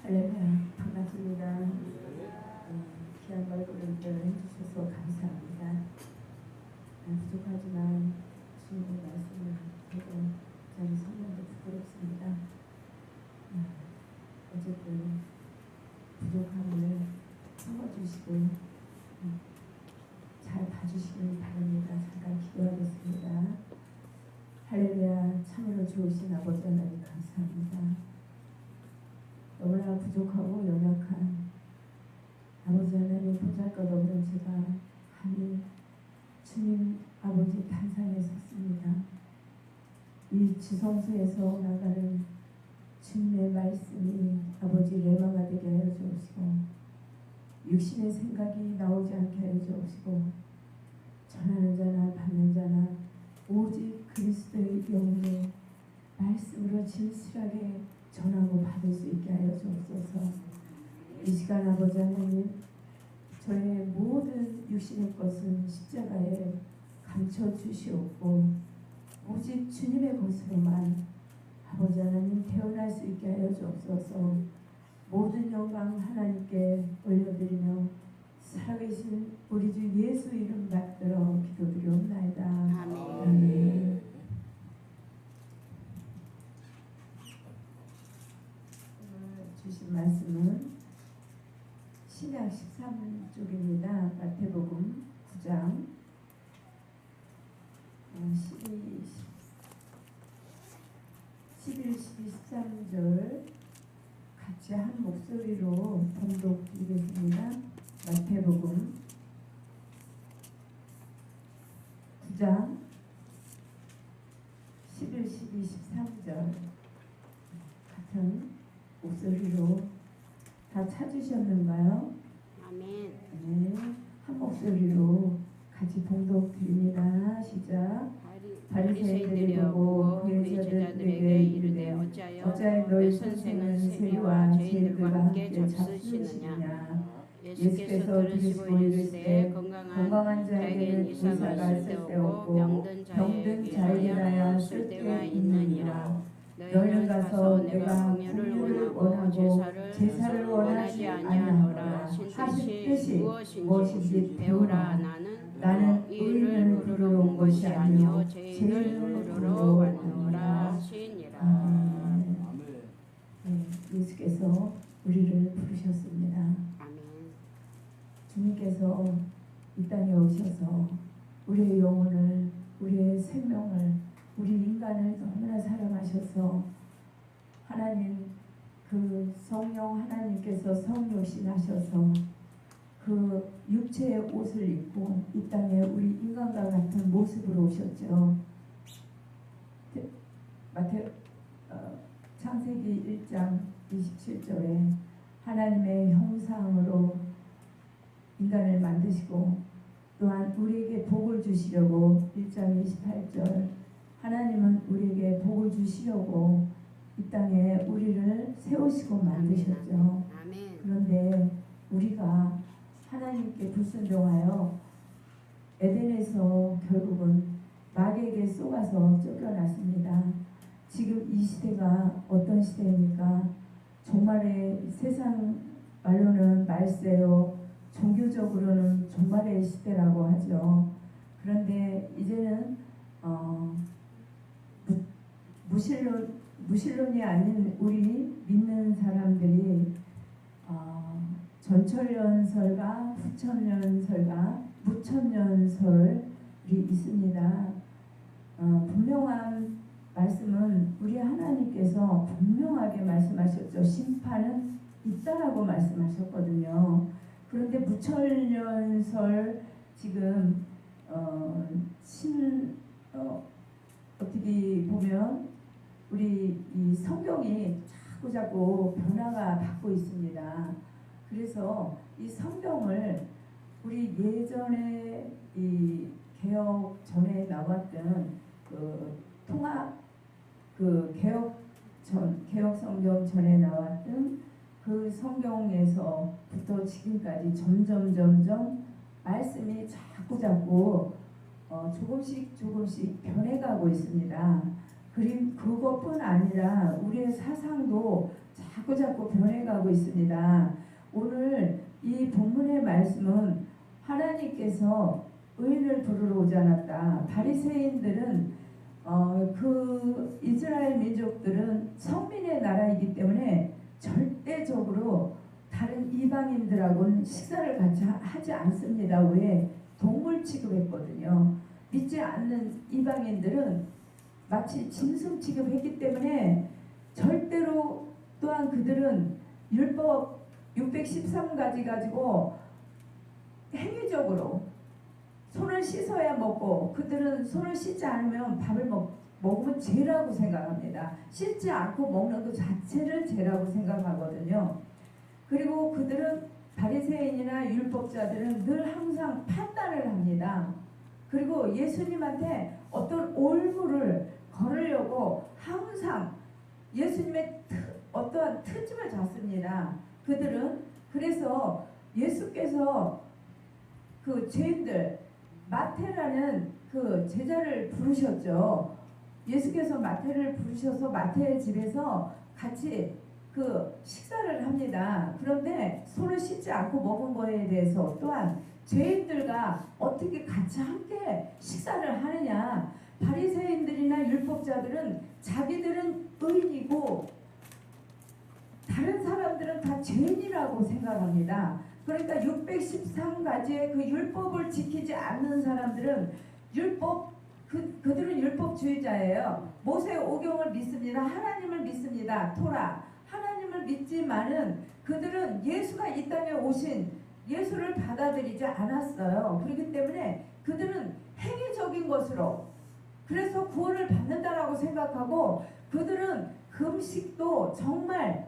할렐루야, 반갑습니다. 귀한 말씀을 해주셔서 감사합니다. 부족하지만 주님의 말씀을 듣고 저희 성령도 부끄럽습니다. 어쨌든 부족함을 품어주시고 잘 봐주시길 바랍니다. 잠깐 기도하겠습니다. 할렐루야, 참으로 좋으신 아버지 하나님 감사합니다. 너무나 부족하고 연약한 아버지 하나님 보잘것없는 제가 감히 주님 아버지 탄상에 섰습니다. 이 지성소에서 나가는 주님의 말씀이 아버지 레마가 되게 하여 주옵시고 육신의 생각이 나오지 않게 하여 주옵시고 전하는 자나 받는 자나 오직 그리스도의 영의 말씀으로 진실하게 전하고 받을 수 있게 하여 주옵소서. 이 시간 아버지 하나님, 저의 모든 육신의 것은 십자가에 감춰 주시옵고 오직 주님의 것으로만 아버지 하나님 태어날 수 있게 하여 주옵소서. 모든 영광 하나님께 올려드리며 살아계신 우리 주 예수 이름 받들어 기도드리옵나이다. 아멘. 주신 말씀은 신약 13쪽입니다. 마태복음 9장 11, 12, 13절 같이 한 목소리로 봉독 드리겠습니다. 마태복음 9장 11, 12, 13절 같은 목소리로 다 찾으셨는가요? 아멘. 네, 한 목소리로 같이 봉독 드립니다. 시작. 바리새인들이 보고 그의 제자들에게 이르되 어찌하여 너희 선생은 세리와 죄인들과 함께 잡수시느냐. 예수께서 들으시고 이르시되 건강한 자에게는 의사가 쓸데없고 병든 자에게나야 쓸데가 있느니라. 너희는 가서 내가 공유를 원하고 제사를 원하지 아니하노라 하신 뜻이 무엇인지 배우라. 나는 의인을 부르러 온 것이 아니요 죄인을 부르러 왔노라 하시니라. 예수께서 우리를 부르셨습니다. 아멘. 주님께서 이 땅에 오셔서 우리의 영혼을, 우리의 생명을, 우리 인간을 너무나 사랑하셔서 하나님 그 성령 하나님께서 성육신하셔서 그 육체의 옷을 입고 이 땅에 우리 인간과 같은 모습으로 오셨죠. 창세기 1장 27절에 하나님의 형상으로 인간을 만드시고 또한 우리에게 복을 주시려고 1장 28절 하나님은 우리에게 복을 주시려고 이 땅에 우리를 세우시고 만드셨죠. 아멘. 그런데 우리가 하나님께 불순종하여 에덴에서 결국은 마귀에게 쏘아서 쫓겨났습니다. 지금 이 시대가 어떤 시대입니까? 종말의 세상 말로는 말세요. 종교적으로는 종말의 시대라고 하죠. 그런데 이제는 무신론이 아닌 우리 믿는 사람들이 전천년설과 후천년설과 무천년설이 있습니다. 분명한 말씀은 우리 하나님께서 분명하게 말씀하셨죠. 심판은 있다라고 말씀하셨거든요. 그런데 무천년설 지금 어떻게 보면 우리 이 성경이 자꾸 변화가 받고 있습니다. 그래서 이 성경을 우리 예전에 이 개혁 전에 나왔던 그 통합 그 개혁 성경 전에 나왔던 그 성경에서부터 지금까지 점점 말씀이 자꾸 조금씩 변해가고 있습니다. 그것뿐 아니라 우리의 사상도 자꾸 변해가고 있습니다. 오늘 이 본문의 말씀은 하나님께서 의인을 부르러 오지 않았다. 바리새인들은 그 이스라엘 민족들은 성민의 나라이기 때문에 절대적으로 다른 이방인들하고는 식사를 같이 하지 않습니다. 왜? 동물 취급했거든요. 믿지 않는 이방인들은 마치 짐승 취급했기 때문에 절대로, 또한 그들은 율법 613가지 가지고 행위적으로 손을 씻어야 먹고, 그들은 손을 씻지 않으면 밥을 먹으면 죄라고 생각합니다. 씻지 않고 먹는 것 자체를 죄라고 생각하거든요. 그리고 그들은, 바리새인이나 율법자들은 늘 항상 판단을 합니다. 그리고 예수님한테 어떤 올무를 걸으려고 항상 예수님의 어떠한 트집을 잡습니다. 그들은. 그래서 예수께서 그 죄인들, 마태라는 그 제자를 부르셨죠. 예수께서 마태를 부르셔서 마태의 집에서 같이 그 식사를 합니다. 그런데 손을 씻지 않고 먹은 거에 대해서, 또한 죄인들과 어떻게 같이 함께 식사를 하느냐. 바리새인들이나 율법자들은 자기들은 의인이고 다른 사람들은 다 죄인이라고 생각합니다. 그러니까 613가지의 그 율법을 지키지 않는 사람들은 그들은 율법주의자예요. 모세 오경을 믿습니다. 하나님을 믿습니다. 토라 하나님을 믿지만은 그들은 예수가 이 땅에 오신 예수를 받아들이지 않았어요. 그렇기 때문에 그들은 행위적인 것으로, 그래서 구원을 받는다라고 생각하고, 그들은 금식도 정말,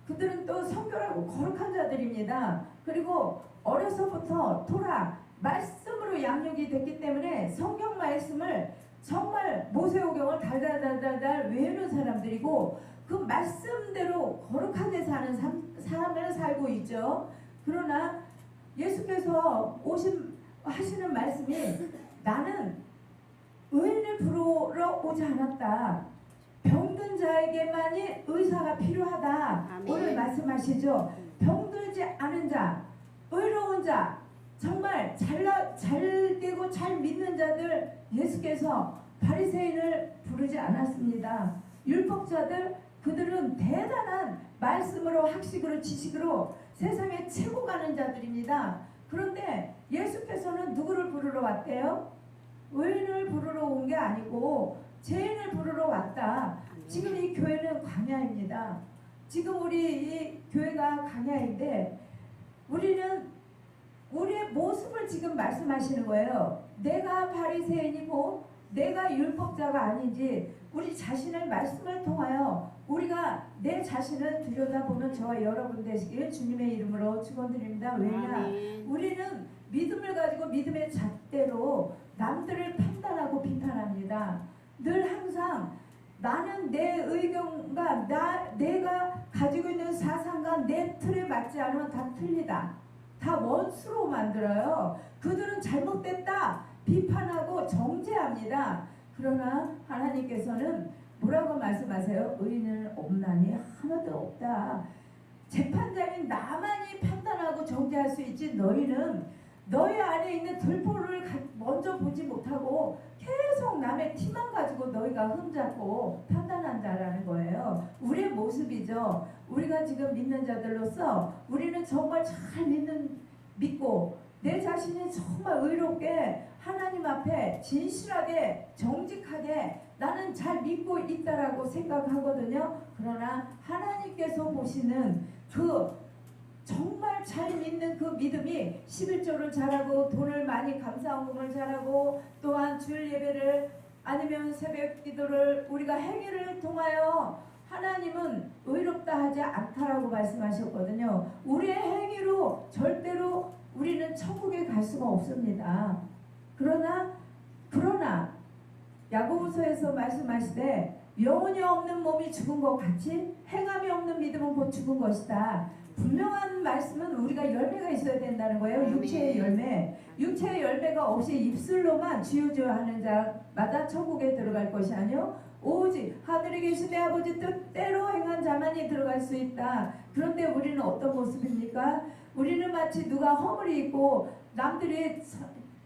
그들은 또 성결하고 거룩한 자들입니다. 그리고 어려서부터 토라 말씀으로 양육이 됐기 때문에 성경 말씀을 정말 모세오경을 달달달달달 외우는 사람들이고, 그 말씀대로 거룩하게 사는 사람을 살고 있죠. 그러나 예수께서 하시는 말씀이, 나는 의인을 부르러 오지 않았다. 병든 자에게만이 의사가 필요하다. 아멘. 오늘 말씀하시죠. 병들지 않은 자, 의로운 자, 정말 잘되고 잘 믿는 자들, 예수께서 바리새인을 부르지 않았습니다. 율법자들, 그들은 대단한 말씀으로, 학식으로, 지식으로 세상에 최고 가는 자들입니다. 그런데 예수께서는 누구를 부르러 왔대요? 의인을 부르러 온 게 아니고 죄인을 부르러 왔다. 지금 이 교회는 광야입니다. 지금 우리 이 교회가 광야인데, 우리는 우리의 모습을 지금 말씀하시는 거예요. 내가 바리새인이고 내가 율법자가 아닌지 우리 자신을 말씀을 통하여 우리가 내 자신을 들여다보는 저와 여러분 되시길 주님의 이름으로 축원드립니다. 왜냐? 우리는 믿음을 가지고 믿음의 잣대로 남들을 판단하고 비판합니다. 늘 항상 나는 내 의견과 내가 가지고 있는 사상과 내 틀에 맞지 않으면 다 틀리다. 다 원수로 만들어요. 그들은 잘못됐다 비판하고 정죄합니다. 그러나 하나님께서는 뭐라고 말씀하세요? 의인은 없나니 하나도 없다. 재판장인 나만이 판단하고 정죄할 수 있지, 너희는 너희 안에 있는 들보를 먼저 보지 못하고 계속 남의 티만 가지고 너희가 흠잡고 판단한다라는 거예요. 우리의 모습이죠. 우리가 지금 믿는 자들로서 우리는 정말 잘 믿고 내 자신이 정말 의롭게 하나님 앞에 진실하게 정직하게 나는 잘 믿고 있다라고 생각하거든요. 그러나 하나님께서 보시는 그 정말 잘 믿는 그 믿음이 11조를 잘하고 돈을 많이 감사헌금을 잘하고 또한 주일 예배를 아니면 새벽 기도를 우리가 행위를 통하여 하나님은 의롭다 하지 않다라고 말씀하셨거든요. 우리의 행위로 절대로 우리는 천국에 갈 수가 없습니다. 그러나 야고보서에서 말씀하시되 영혼이 없는 몸이 죽은 것 같이 행함이 없는 믿음은 곧 죽은 것이다. 분명한 말씀은 우리가 열매가 있어야 된다는 거예요. 육체의 열매. 육체의 열매가 없이 입술로만 주여주여 하는 자마다 천국에 들어갈 것이 아니요 오직 하늘에 계신 내 아버지 뜻대로 행한 자만이 들어갈 수 있다. 그런데 우리는 어떤 모습입니까? 우리는 마치 누가 허물이 있고 남들이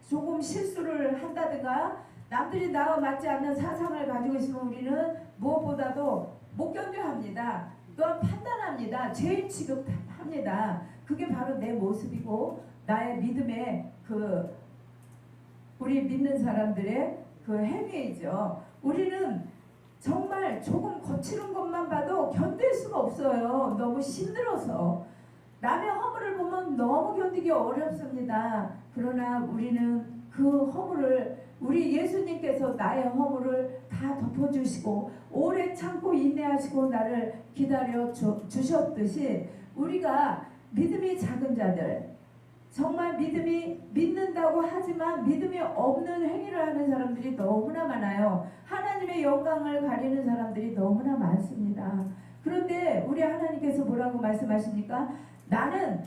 조금 실수를 한다든가 남들이 나와 맞지 않는 사상을 가지고 있으면 우리는 무엇보다도 못 견뎌합니다. 또한 판단합니다. 죄인 취급합니다. 그게 바로 내 모습이고 나의 믿음의 우리 믿는 사람들의 행위이죠. 우리는 정말 조금 거칠은 것만 봐도 견딜 수가 없어요. 너무 힘들어서. 남의 허물을 보면 너무 견디기 어렵습니다. 그러나 우리는 그 허물을 우리 예수님께서 나의 허물을 다 덮어주시고 오래 참고 인내하시고 나를 기다려 주셨듯이 우리가 믿음이 작은 자들 정말 믿는다고 하지만 믿음이 없는 행위를 하는 사람들이 너무나 많아요. 하나님의 영광을 가리는 사람들이 너무나 많습니다. 그런데 우리 하나님께서 뭐라고 말씀하십니까? 나는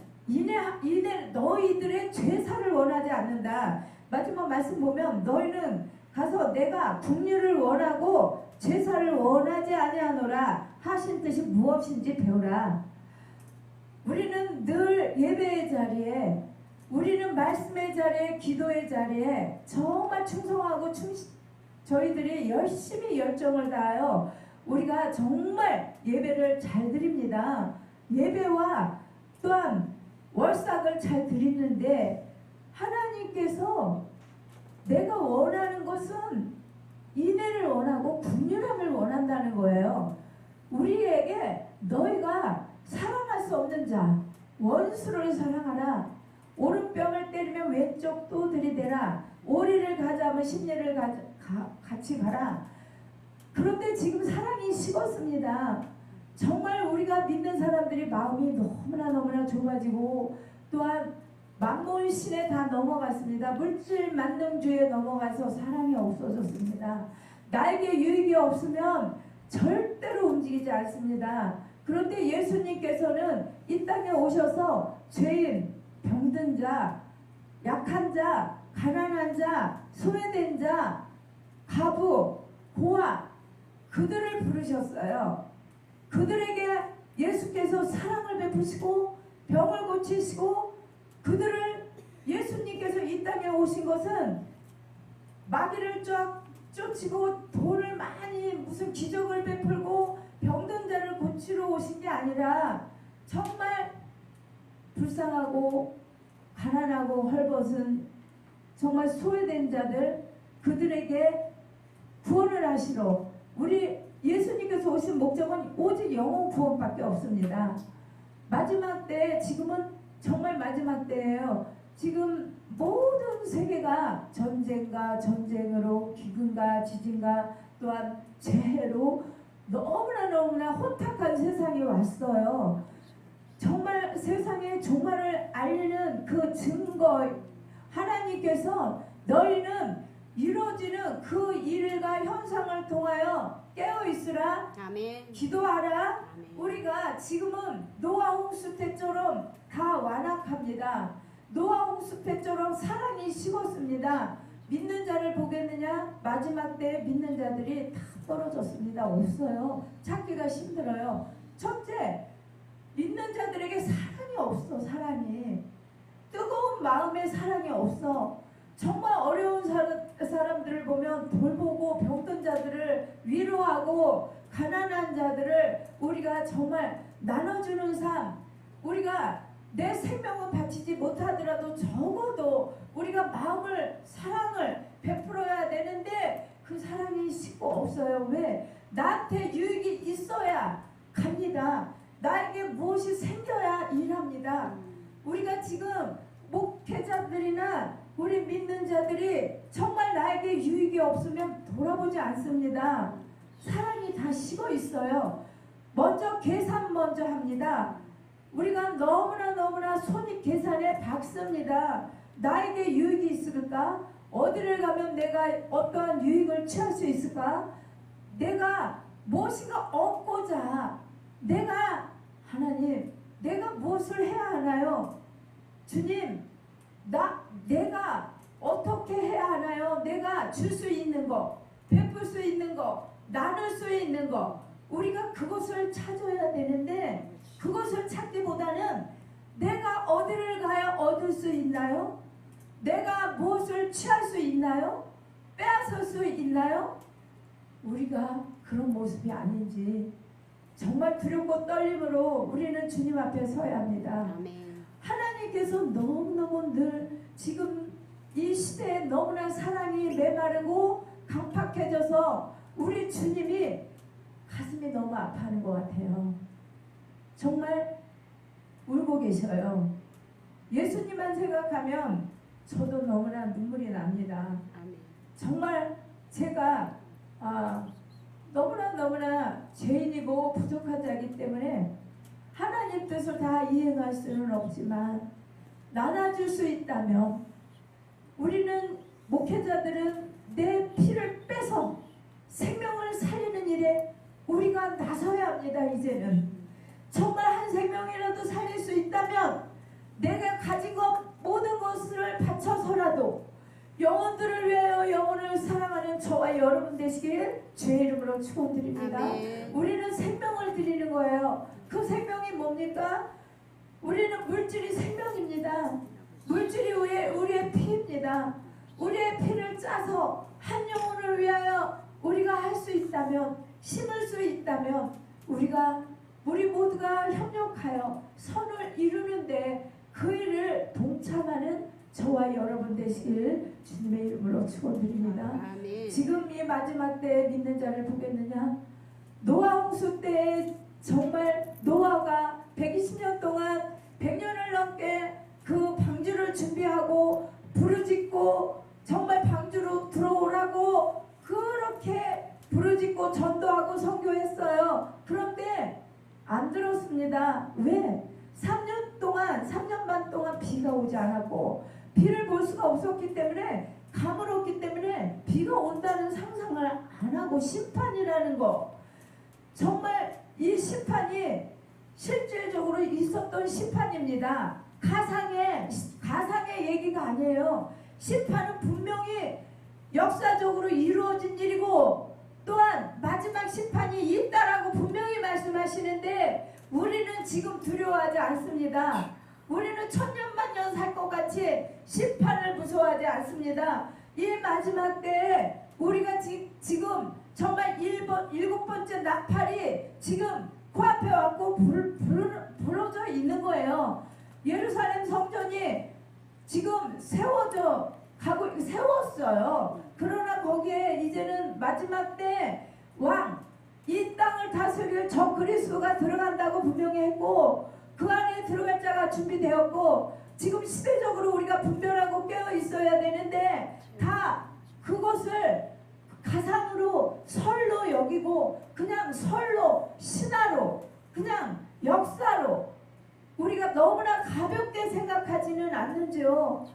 너희들의 죄사를 원하지 않는다. 마지막 말씀 보면 너희는 가서 내가 긍휼을 원하고 죄사를 원하지 아니하노라 하신 뜻이 무엇인지 배우라. 우리는 늘 예배의 자리에 우리는 말씀의 자리에 기도의 자리에 정말 충성하고 저희들이 열심히 열정을 다하여 우리가 정말 예배를 잘 드립니다. 예배와 또한 월삭을 잘 드리는데 하나님께서 내가 원하는 것은 인애를 원하고 긍휼함을 원한다는 거예요. 우리에게 너희가 사랑할 수 없는 자 원수를 사랑하라. 오른뺨을 때리면 왼쪽도 들이대라. 오리를 가자면 십리를 같이 가라. 그런데 지금 사랑이 식었습니다. 정말 우리가 믿는 사람들이 마음이 너무나 좁아지고 또한 만몬신에 다 넘어갔습니다. 물질 만능주의에 넘어가서 사랑이 없어졌습니다. 나에게 유익이 없으면 절대로 움직이지 않습니다. 그런데 예수님께서는 이 땅에 오셔서 죄인, 병든 자, 약한 자, 가난한 자, 소외된 자, 가부, 고아 그들을 부르셨어요. 그들에게 예수께서 사랑을 베푸시고 병을 고치시고 그들을 예수님께서 이 땅에 오신 것은 마귀를 쫙 쫓치고 돈을 많이 무슨 기적을 베풀고 병든 자를 고치러 오신 게 아니라 정말 불쌍하고 가난하고 헐벗은 정말 소외된 자들 그들에게 구원을 하시러 우리 예수님께서 오신 목적은 오직 영혼 구원밖에 없습니다. 마지막 때 지금은 정말 마지막 때예요. 지금 모든 세계가 전쟁으로 기근과 지진과 또한 재해로 너무나 혼탁한 세상이 왔어요. 정말 세상에 종말을 알리는 그 증거 하나님께서 너희는 이루어지는 그 일과 현상을 통하여 깨어있으라. 아멘. 기도하라. 아멘. 우리가 지금은 노아 홍수 때처럼 다 완악합니다. 노아 홍수 때처럼 사랑이 식었습니다. 믿는 자를 보겠느냐? 마지막 때 믿는 자들이 다 떨어졌습니다. 없어요. 찾기가 힘들어요. 첫째, 믿는 자들에게 사랑이 없어. 사랑이 뜨거운 마음에 사랑이 없어. 정말 어려운 사람들을 보면 돌보고 병든 자들을 위로하고 가난한 자들을 우리가 정말 나눠주는 삶, 우리가 내 생명을 바치지 못하더라도 적어도 우리가 사랑을 베풀어야 되는데 그 사랑이 식고 없어요. 왜? 나한테 유익이 있어야 갑니다. 나에게 무엇이 생겨야 일합니다. 우리가 지금 목회자들이나 우리 믿는 자들이 정말 나에게 유익이 없으면 돌아보지 않습니다. 사랑이 다 식어 있어요. 먼저 계산 먼저 합니다. 우리가 너무나 손익 계산에 박습니다. 나에게 유익이 있을까? 어디를 가면 내가 어떠한 유익을 취할 수 있을까? 내가 무엇인가 얻고자 하나님 내가 무엇을 해야 하나요? 주님 내가 어떻게 해야 하나요? 내가 줄 수 있는 거, 베풀 수 있는 거, 나눌 수 있는 것, 우리가 그것을 찾아야 되는데 그것을 찾기보다는 내가 어디를 가야 얻을 수 있나요? 내가 무엇을 취할 수 있나요? 빼앗을 수 있나요? 우리가 그런 모습이 아닌지 정말 두렵고 떨림으로 우리는 주님 앞에 서야 합니다. 아멘. 하나님께서 너무너무 늘 지금 이 시대에 너무나 사랑이 메마르고 강팍해져서 우리 주님이 가슴이 너무 아파하는 것 같아요. 정말 울고 계셔요. 예수님만 생각하면 저도 너무나 눈물이 납니다. 아멘. 정말 제가 너무나 죄인이고 부족한 자이기 때문에 하나님 뜻을 다 이행할 수는 없지만 나눠줄 수 있다면 우리는 목회자들은 내 피를 빼서 생명을 살리는 일에 우리가 나서야 합니다. 이제는 정말 한 생명이라도 살릴 수 있다면 내가 가진 것 모든 것을 바쳐서라도 영혼들을 위하여 영혼을 사랑하는 저와 여러분 되시길 주의 이름으로 축원드립니다. 아멘. 우리는 생명을 드리는 거예요. 그 생명이 뭡니까? 우리는 물질이 생명입니다. 물질이 우리의 피입니다. 우리의 피를 짜서 한 영혼을 위하여 우리가 할 수 있다면, 심을 수 있다면 우리 모두가 협력하여 선을 이루는데 그 일을 동참하는 저와 여러분 되시길 주님의 이름으로 축원드립니다. 아멘. 지금 이 마지막 때에 믿는 자를 보겠느냐? 노아 홍수 때에 정말 노아가 120년 동안 100년을 넘게 그 방주를 준비하고 부르짖고 정말 방주로 들어오라고 그렇게 부르짖고 전도하고 선교했어요. 그런데 안 들었습니다. 왜? 3년 반 동안 비가 오지 않았고 비를 볼 수가 없었기 때문에 가물었기 때문에 비가 온다는 상상을 안 하고 심판이라는 거, 정말 이 심판이 실질적으로 있었던 심판입니다. 가상의 얘기가 아니에요. 심판은 분명히 역사적으로 이루어진 일이고 또한 마지막 심판이 있다라고 분명히 말씀하시는데 우리는 지금 두려워하지 않습니다. 우리는 천년만년 살 것 같이 심판을 무서워하지 않습니다. 이 마지막 때에 우리가 지금 정말 일곱 번째 나팔이 지금 코앞에 왔고 불어져 있는 거예요. 예루살렘 성전이 지금 세웠어요. 그러나 거기에 이제는 마지막 때 이 땅을 다스릴 저 그리스도가 들어간다고 분명히 했고 그 안에 들어갈 자가 준비되었고 지금 시대적으로 우리가 분별하고 깨어 있어야 되는데 다 그것을 가상으로 설로 여기고 그냥 설로 신화로 그냥 역사로 우리가 너무나 가볍게 생각하지는 않는지요.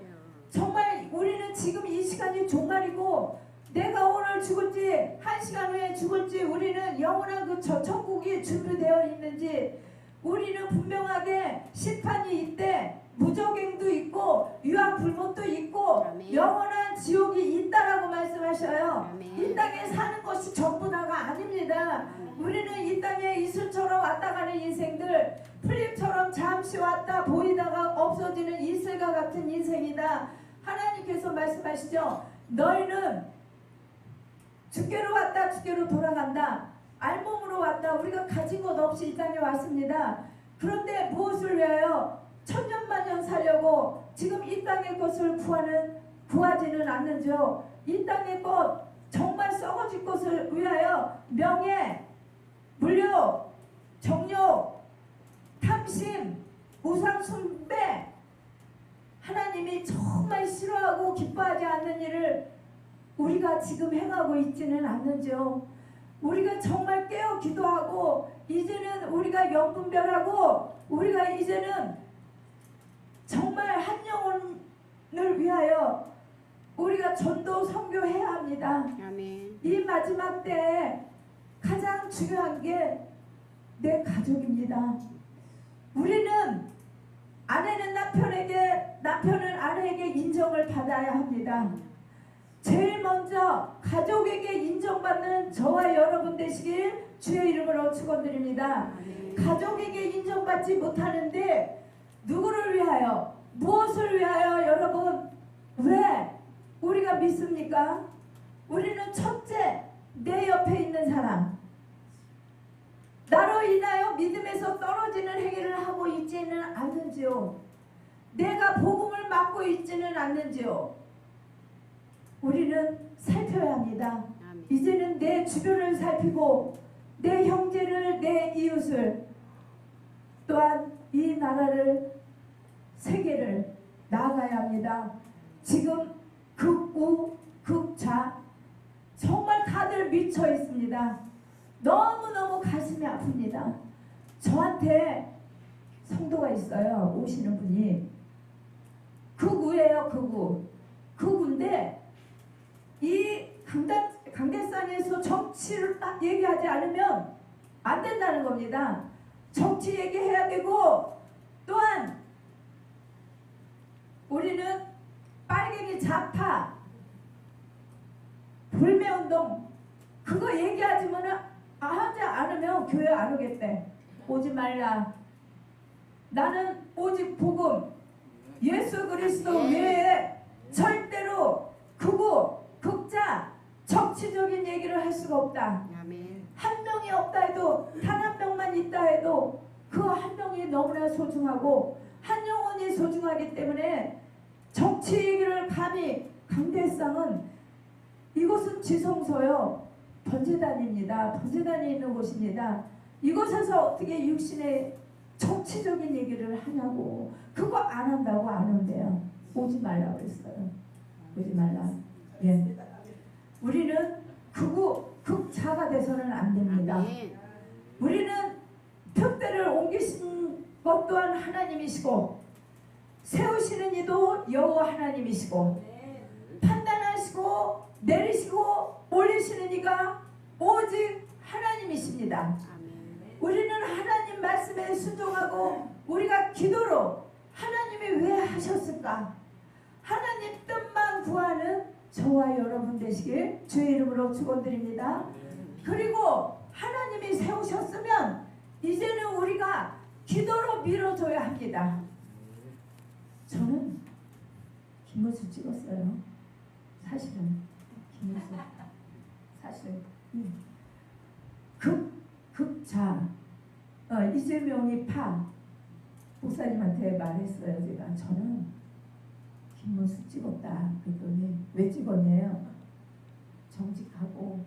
정말 우리는 지금 이 시간이 종말이고 내가 오늘 죽을지 1시간 후에 죽을지 우리는 영원한 그 천국이 준비되어 있는지 우리는 분명하게 심판이 있대, 무적행도 있고 유황불못도 있고 아멘. 영원한 지옥이 있다라고 말씀하셔요. 아멘. 이 땅에 사는 것이 전부 다가 아닙니다. 아멘. 우리는 이 땅에 이슬처럼 왔다 가는 인생들, 풀잎처럼 잠시 왔다 보이다가 없어지는 이슬과 같은 인생이다. 하나님께서 말씀하시죠. 너희는 주께로 왔다 주께로 돌아간다. 알몸으로 왔다. 우리가 가진 것 없이 이 땅에 왔습니다. 그런데 무엇을 위하여 천년만년 살려고 지금 이 땅의 것을 구하지는 않는지요. 이 땅의 것 정말 썩어질 것을 위하여 명예, 물욕, 정욕, 탐심, 우상 숭배, 하나님이 정말 싫어하고 기뻐하지 않는 일을 우리가 지금 행하고 있지는 않는지요. 우리가 정말 깨어 기도하고 이제는 우리가 영분별하고 우리가 이제는 정말 한 영혼을 위하여 우리가 전도 선교해야 합니다. 아멘. 이 마지막 때에 가장 중요한 게 내 가족입니다. 우리는 아내는 남편은 아내에게 인정을 받아야 합니다. 제일 먼저 가족에게 인정받는 저와 여러분 되시길 주의 이름으로 축원드립니다. 가족에게 인정받지 못하는데 누구를 위하여, 무엇을 위하여 여러분, 왜 우리가 믿습니까? 우리는 첫째, 내 옆에 있는 사람, 나로 인하여 믿음에서 떨어지는 행위를 하고 있지는 않는지요? 내가 복음을 맡고 있지는 않는지요? 우리는 살펴야 합니다. 이제는 내 주변을 살피고 내 형제를, 내 이웃을, 또한 이 나라를, 세계를 나아가야 합니다. 지금 극우, 극좌 정말 다들 미쳐 있습니다. 너무너무 가슴이 아픕니다. 저한테 성도가 있어요. 오시는 분이 극우예요. 극우. 극우인데 이 강대상에서 정치를 딱 얘기하지 않으면 안 된다는 겁니다. 정치 얘기해야 되고, 또한 우리는 빨갱이 좌파 불매운동 그거 얘기하지 하지 않으면 교회 안 오겠대. 오지 말라. 나는 오직 복음 예수 그리스도 외에 절대로 극우 극자 정치적인 얘기를 할 수가 없다. 한 명이 없다 해도, 단 한 명만 있다 해도 그 한 명이 너무나 소중하고 한 영혼이 소중하기 때문에 정치 얘기를 감히, 강대상은 이곳은 지성소요, 번제단입니다. 번제단이 있는 곳입니다. 이곳에서 어떻게 육신의 정치적인 얘기를 하냐고. 그거 안 한다고 안 한대요. 오지 말라고 그랬어요. 오지 말라. 예. 우리는 극우, 극자가 돼서는 안 됩니다. 우리는 푯대를 옮기신 것 또한 하나님이시고, 세우시는 이도 여호와 하나님이시고, 판단하시고 내리시고 올리시는 이가 오직 하나님이십니다. 우리는 하나님 말씀에 순종하고 우리가 기도로 하나님이 왜 하셨을까? 하나님 뜻만 구하는 저와 여러분 되시길 주의 이름으로 축원드립니다. 그리고 하나님이 세우셨으면 이제는 우리가 기도로 밀어줘야 합니다. 저는 김문수 찍었어요. 사실은 김문수 사실 극자 이재명이 파 목사님한테 말했어요. 제가 저는 김문수 찍었다. 그랬더니 왜 찍었냐요? 정직하고,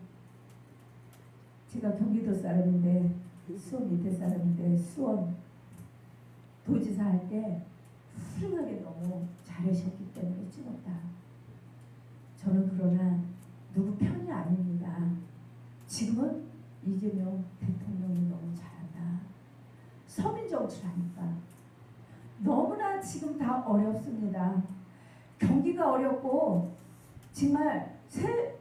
제가 경기도 사람인데 수원 밑에 사람인데 수원 도지사 할 때 훌륭하게 너무 잘하셨기 때문에 찍었다. 저는 그러나 누구 편이 아닙니다. 지금은 이재명 대통령이 너무 잘한다. 서민 정치를 하니까 너무나 지금 다 어렵습니다. 경기가 어렵고 정말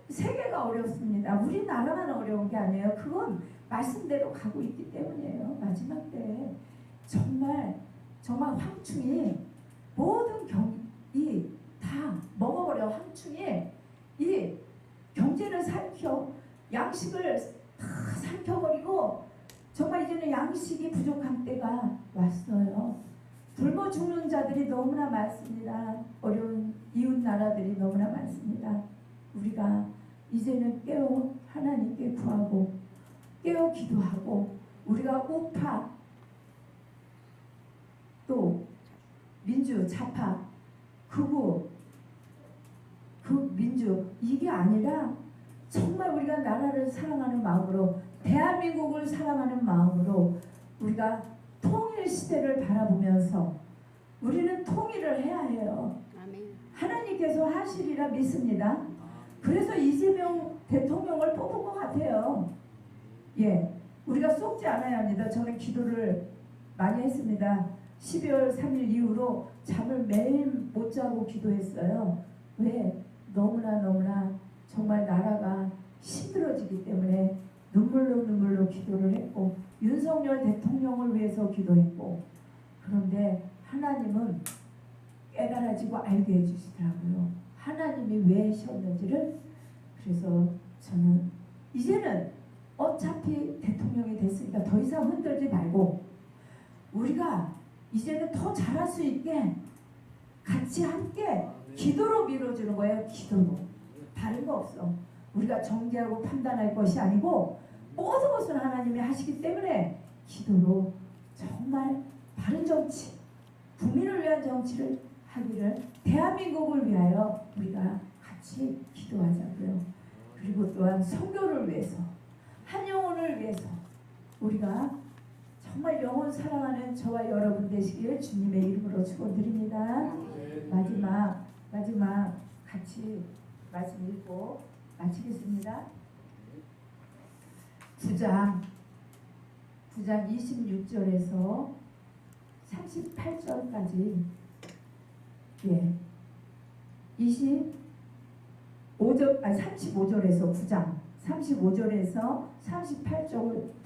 세계가 어렵습니다. 우리나라만 어려운 게 아니에요. 그건 말씀대로 가고 있기 때문이에요. 마지막 때 정말 황충이 모든 경이 다 먹어버려. 황충이 이 경제를 삼켜, 양식을 다 삼켜버리고 정말 이제는 양식이 부족한 때가 왔어요. 굶어 죽는 자들이 너무나 많습니다. 어려운 이웃 나라들이 너무나 많습니다. 우리가 이제는 깨어 하나님께 구하고 깨어 기도하고, 우리가 우파 또 민주 좌파 극우 극민주 이게 아니라 정말 우리가 나라를 사랑하는 마음으로, 대한민국을 사랑하는 마음으로 우리가 통일 시대를 바라보면서 우리는 통일을 해야 해요. 하나님께서 하시리라 믿습니다. 그래서 이재명 대통령을 뽑은 것 같아요. 예, 우리가 속지 않아야 합니다. 저는 기도를 많이 했습니다. 12월 3일 이후로 잠을 매일 못 자고 기도했어요. 왜? 너무나 정말 나라가 힘들어지기 때문에 눈물로 기도를 했고, 윤석열 대통령을 위해서 기도했고, 그런데 하나님은 깨달아지고 알게 해주시더라고요. 하나님이 왜 하셨는지를. 그래서 저는 이제는 어차피 대통령이 됐으니까 더 이상 흔들지 말고 우리가 이제는 더 잘할 수 있게 같이 함께 기도로 밀어주는 거예요. 기도로. 다른 거 없어. 우리가 정죄하고 판단할 것이 아니고 모든 것은 하나님이 하시기 때문에 기도로 정말 바른 정치, 국민을 위한 정치를 하기를, 대한민국을 위하여 우리가 같이 기도하자고요. 그리고 또한 선교를 위해서, 한 영혼을 위해서 우리가 정말 영혼 사랑하는 저와 여러분 되시길 주님의 이름으로 축원드립니다. 마지막 같이 말씀 읽고 마치겠습니다. 9장 26절에서 38절까지 35절에서 9장 35절에서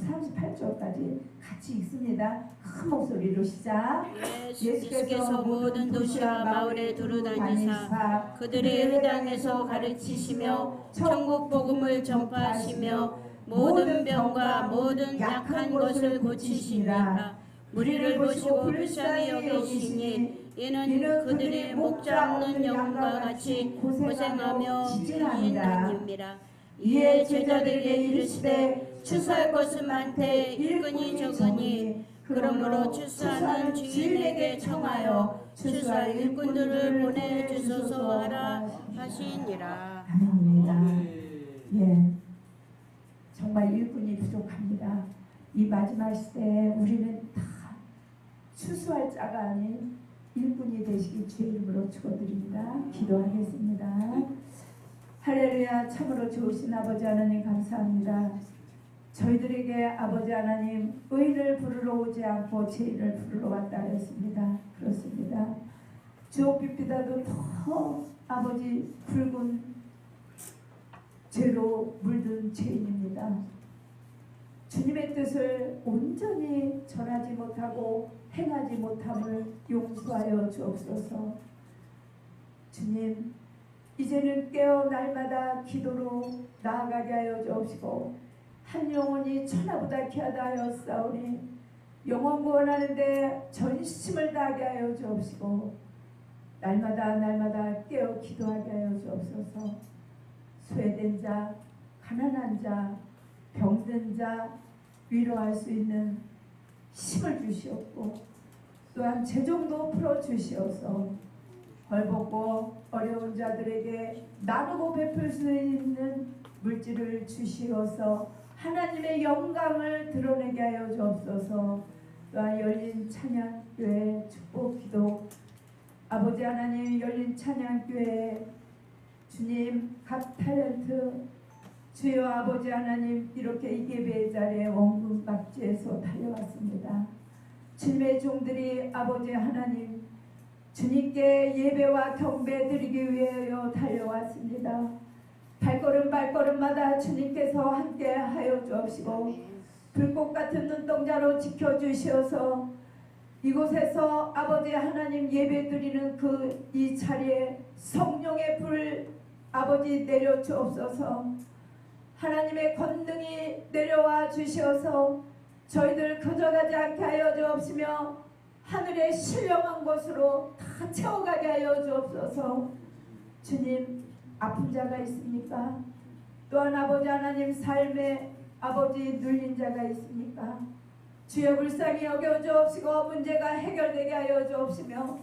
38절까지 같이 읽습니다. 큰 목소리로 시작. 예수께서 모든 도시와 마을에 두루다니사 그들의 회당에서 가르치시며 천국 복음을 전파하시며 모든 병과 모든 약한 것을 고치시니라. 무리를 보시고 불쌍히 여기시니 이는 그들이 목자 없는 영과 같이 고생하며 지진하니라. 이에 제자들에게 이르시되 추수할 것은 많되 일꾼이 적으니 그러므로 추수하는 주인에게 청하여 추수할 일꾼들을 보내주소서 하라 하시니라. 아멘입니다. 정말 일꾼이 부족합니다. 이 마지막 시대에 우리는 다 추수할 자가 아닌 일꾼이 되시기 주의 이름으로 축원드립니다. 기도하겠습니다. 할렐루야. 참으로 좋으신 아버지 하나님 감사합니다. 저희들에게 아버지 하나님 의인을 부르러 오지 않고 죄인을 부르러 왔다 하였습니다. 그렇습니다. 주옥빛보다도 더 아버지 붉은 죄로 물든 죄인입니다. 주님의 뜻을 온전히 전하지 못하고 행하지 못함을 용서하여 주옵소서. 주님, 이제는 깨어 날마다 기도로 나아가게 하여 주옵시고 한 영혼이 천하보다 귀하다 하였사오니 영혼 구원하는데 전심을 다하게 하여 주옵시고 날마다 깨어 기도하게 하여 주옵소서. 소외된 자, 가난한 자, 병든 자 위로할 수 있는 힘을 주시옵고 또한 재정도 풀어주시옵소서. 벌벗고 어려운 자들에게 나누고 베풀 수 있는 물질을 주시어서 하나님의 영광을 드러내게 하여 주옵소서. 또한 열린 찬양교회 축복기도 아버지 하나님 열린 찬양교회 주님 각 탤런트 주여 아버지 하나님 이렇게 이 예배의 자리에 원금 박지에서 달려왔습니다. 주님의 종들이 아버지 하나님 주님께 예배와 경배 드리기 위하여 달려왔습니다. 발걸음마다 주님께서 함께 하여 주옵시고 불꽃 같은 눈동자로 지켜주시어서 이곳에서 아버지 하나님 예배 드리는 그 이 자리에 성령의 불 아버지 내려 주옵소서. 하나님의 권능이 내려와 주시어서 저희들 거저가지 않게 하여 주옵시며 하늘의 신령한 곳으로 다 채워가게 하여 주옵소서. 주님 아픈 자가 있습니까? 또한 아버지 하나님 삶에 아버지 눌린 자가 있습니까? 주여 불쌍히 여겨 주옵시고 문제가 해결되게 하여 주옵시며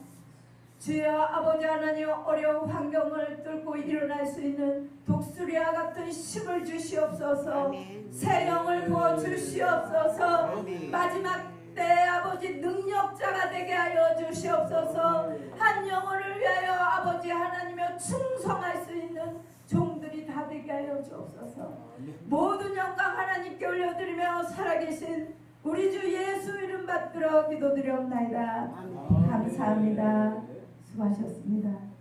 주여 아버지 하나님 어려운 환경을 뚫고 일어날 수 있는 독수리와 같은 힘을 주시옵소서. 새 영을 부어 주시옵소서. 마지막 때 아버지 능력자가 되게 하여 주시옵소서. 한 영혼을 위하여 아버지 하나님여 충성할 수 있는 종들이 다 되게 하여 주옵소서. 모든 영광 하나님께 올려드리며 살아계신 우리 주 예수 이름 받들어 기도드리옵나이다. 감사합니다. 수고하셨습니다.